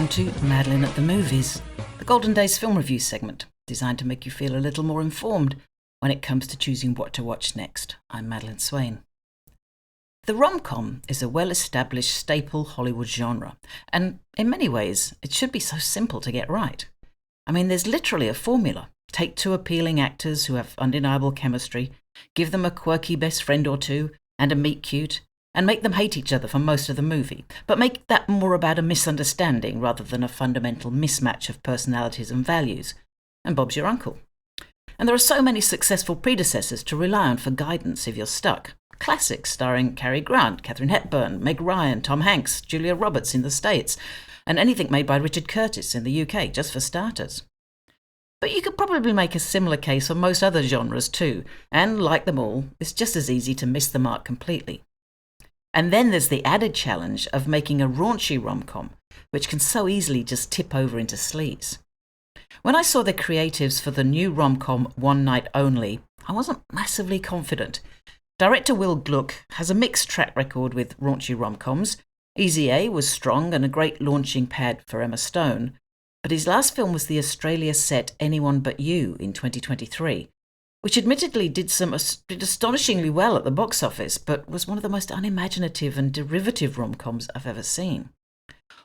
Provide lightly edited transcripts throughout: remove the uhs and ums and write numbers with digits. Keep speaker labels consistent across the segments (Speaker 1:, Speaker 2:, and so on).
Speaker 1: to Madeleine at the Movies, the Golden Days film review segment, designed to make you feel a little more informed when it comes to choosing what to watch next. I'm Madeleine Swain. The rom-com is a well-established staple Hollywood genre, and in many ways, it should be so simple to get right. I mean, there's literally a formula. Take two appealing actors who have undeniable chemistry, give them a quirky best friend or two, and a meet-cute, and make them hate each other for most of the movie, but make that more about a misunderstanding rather than a fundamental mismatch of personalities and values. And Bob's your uncle. And there are so many successful predecessors to rely on for guidance if you're stuck. Classics starring Cary Grant, Katharine Hepburn, Meg Ryan, Tom Hanks, Julia Roberts in the States, and anything made by Richard Curtis in the UK, just for starters. But you could probably make a similar case for most other genres too, and like them all, it's just as easy to miss the mark completely. And then there's the added challenge of making a raunchy rom-com, which can so easily just tip over into sleaze. When I saw the creatives for the new rom-com One Night Only, I wasn't massively confident. Director Will Gluck has a mixed track record with raunchy rom-coms. Easy A was strong and a great launching pad for Emma Stone, but his last film was the Australia set Anyone But You in 2023, which admittedly did astonishingly well at the box office, but was one of the most unimaginative and derivative rom-coms I've ever seen.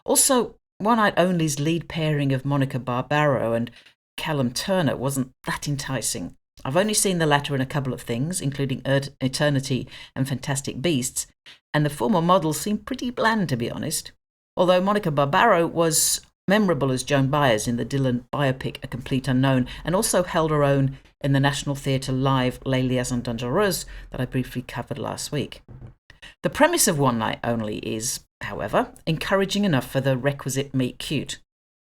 Speaker 1: Also, One Night Only's lead pairing of Monica Barbaro and Callum Turner wasn't that enticing. I've only seen the latter in a couple of things, including Eternity and Fantastic Beasts, and the former model seemed pretty bland, to be honest. Although Monica Barbaro was memorable as Joan Baez in the Dylan biopic A Complete Unknown, and also held her own in the National Theatre Live Les Liaisons Dangereuses that I briefly covered last week. The premise of One Night Only is, however, encouraging enough for the requisite meet cute.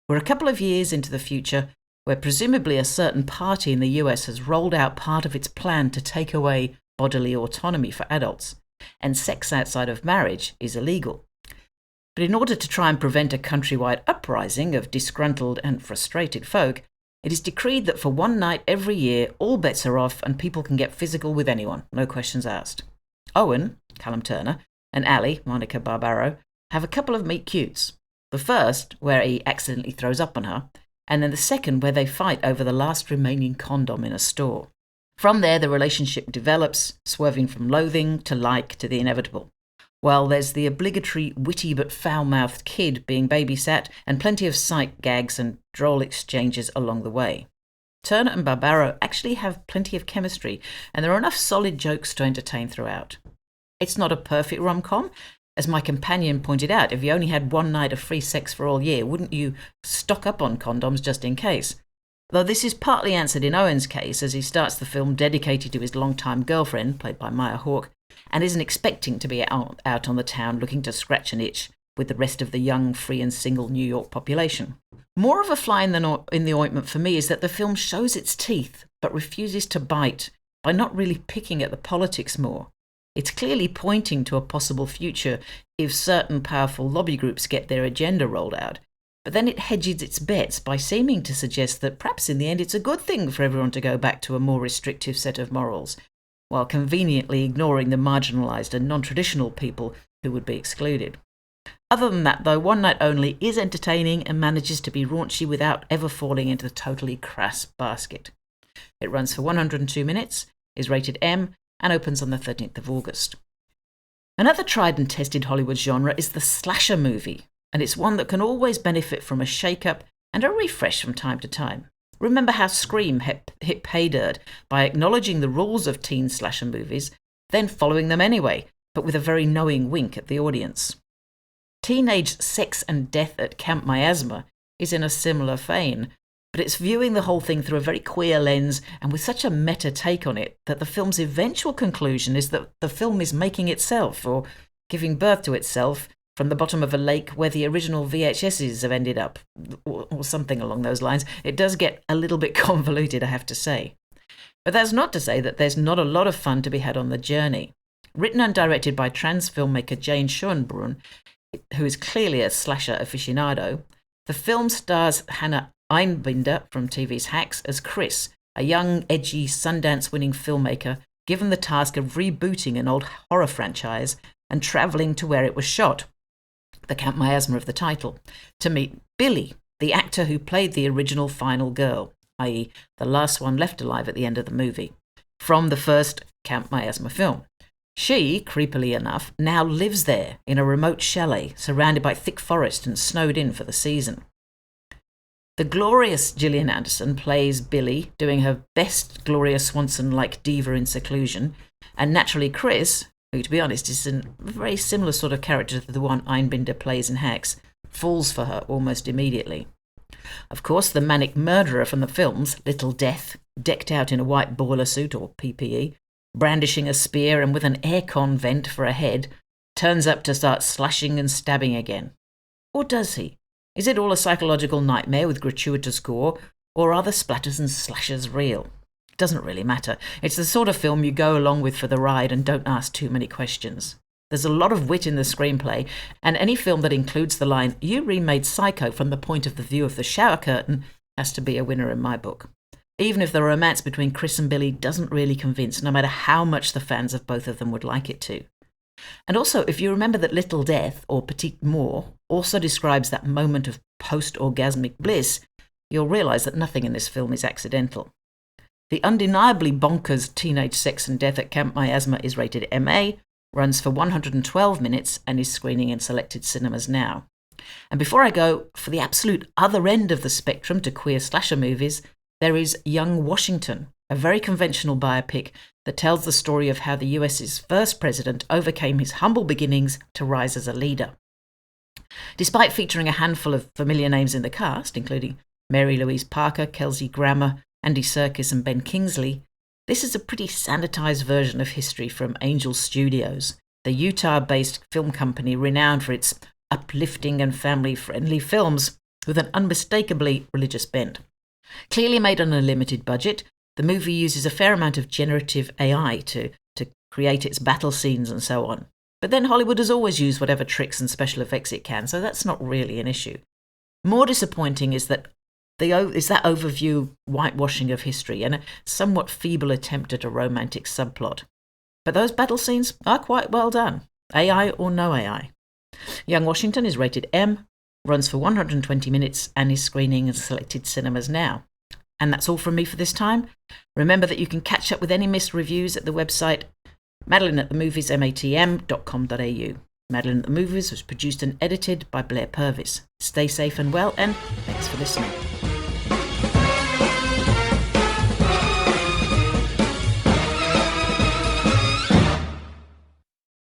Speaker 1: We're a couple of years into the future, where presumably a certain party in the US has rolled out part of its plan to take away bodily autonomy for adults, and sex outside of marriage is illegal. But in order to try and prevent a countrywide uprising of disgruntled and frustrated folk, it is decreed that for one night every year, all bets are off and people can get physical with anyone, no questions asked. Owen, Callum Turner, and Ali, Monica Barbaro, have a couple of meet-cutes. The first, where he accidentally throws up on her, and then the second, where they fight over the last remaining condom in a store. From there, the relationship develops, swerving from loathing to like to the inevitable. Well, there's the obligatory witty but foul-mouthed kid being babysat, and plenty of sight gags and droll exchanges along the way. Turner and Barbaro actually have plenty of chemistry, and there are enough solid jokes to entertain throughout. It's not a perfect rom-com. As my companion pointed out, if you only had one night of free sex for all year, wouldn't you stock up on condoms just in case? Though this is partly answered in Owen's case, as he starts the film dedicated to his longtime girlfriend, played by Maya Hawke, and isn't expecting to be out on the town looking to scratch an itch with the rest of the young, free and single New York population. More of a fly in the ointment for me is that the film shows its teeth, but refuses to bite by not really picking at the politics more. It's clearly pointing to a possible future if certain powerful lobby groups get their agenda rolled out, but then it hedges its bets by seeming to suggest that perhaps in the end it's a good thing for everyone to go back to a more restrictive set of morals, while conveniently ignoring the marginalised and non-traditional people who would be excluded. Other than that, though, One Night Only is entertaining and manages to be raunchy without ever falling into the totally crass basket. It runs for 102 minutes, is rated M, and opens on the 13th of August. Another tried and tested Hollywood genre is the slasher movie, and it's one that can always benefit from a shake-up and a refresh from time to time. Remember how Scream hit pay dirt by acknowledging the rules of teen slasher movies, then following them anyway, but with a very knowing wink at the audience. Teenage Sex and Death at Camp Miasma is in a similar vein, but it's viewing the whole thing through a very queer lens and with such a meta take on it that the film's eventual conclusion is that the film is making itself, or giving birth to itself, from the bottom of a lake where the original VHSs have ended up, or something along those lines. It does get a little bit convoluted, I have to say. But that's not to say that there's not a lot of fun to be had on the journey. Written and directed by trans filmmaker Jane Schoenbrunn, who is clearly a slasher aficionado, the film stars Hannah Einbinder from TV's Hacks as Chris, a young, edgy, Sundance-winning filmmaker given the task of rebooting an old horror franchise and travelling to where it was shot. the Count Miasma of the title, to meet Billy, the actor who played the original final girl, i.e. the last one left alive at the end of the movie, from the first Count Miasma film. She, creepily enough, now lives there in a remote chalet surrounded by thick forest and snowed in for the season. The glorious Gillian Anderson plays Billy, doing her best Gloria Swanson-like diva in seclusion, and naturally Chris, who to be honest is a very similar sort of character to the one Einbinder plays in Hacks, falls for her almost immediately. Of course, the manic murderer from the films, Little Death, decked out in a white boiler suit or PPE, brandishing a spear and with an aircon vent for a head, turns up to start slashing and stabbing again. Or does he? Is it all a psychological nightmare with gratuitous gore, or are the splatters and slashes real? It doesn't really matter. It's the sort of film you go along with for the ride and don't ask too many questions. There's a lot of wit in the screenplay, and any film that includes the line, "You remade Psycho from the point of the view of the shower curtain," has to be a winner in my book. Even if the romance between Chris and Billy doesn't really convince, no matter how much the fans of both of them would like it to. And also, if you remember that Little Death, or Petite Mort, also describes that moment of post-orgasmic bliss, you'll realise that nothing in this film is accidental. The undeniably bonkers teenage sex and death at Camp Miasma is rated MA, runs for 112 minutes, and is screening in selected cinemas now. And before I go, for the absolute other end of the spectrum to queer slasher movies, there is Young Washington, a very conventional biopic that tells the story of how the US's first president overcame his humble beginnings to rise as a leader. Despite featuring a handful of familiar names in the cast, including Mary Louise Parker, Kelsey Grammer, Andy Serkis and Ben Kingsley, this is a pretty sanitized version of history from Angel Studios, the Utah-based film company renowned for its uplifting and family-friendly films with an unmistakably religious bent. Clearly made on a limited budget, the movie uses a fair amount of generative AI to create its battle scenes and so on. But then Hollywood has always used whatever tricks and special effects it can, so that's not really an issue. More disappointing is that overview whitewashing of history and a somewhat feeble attempt at a romantic subplot. But those battle scenes are quite well done, AI or no AI. Young Washington is rated M, runs for 120 minutes and is screening in selected cinemas now. And that's all from me for this time. Remember that you can catch up with any missed reviews at the website madeleineatthemovies.com.au. Madeleine at the Movies was produced and edited by Blair Purvis. Stay safe and well, and thanks for listening.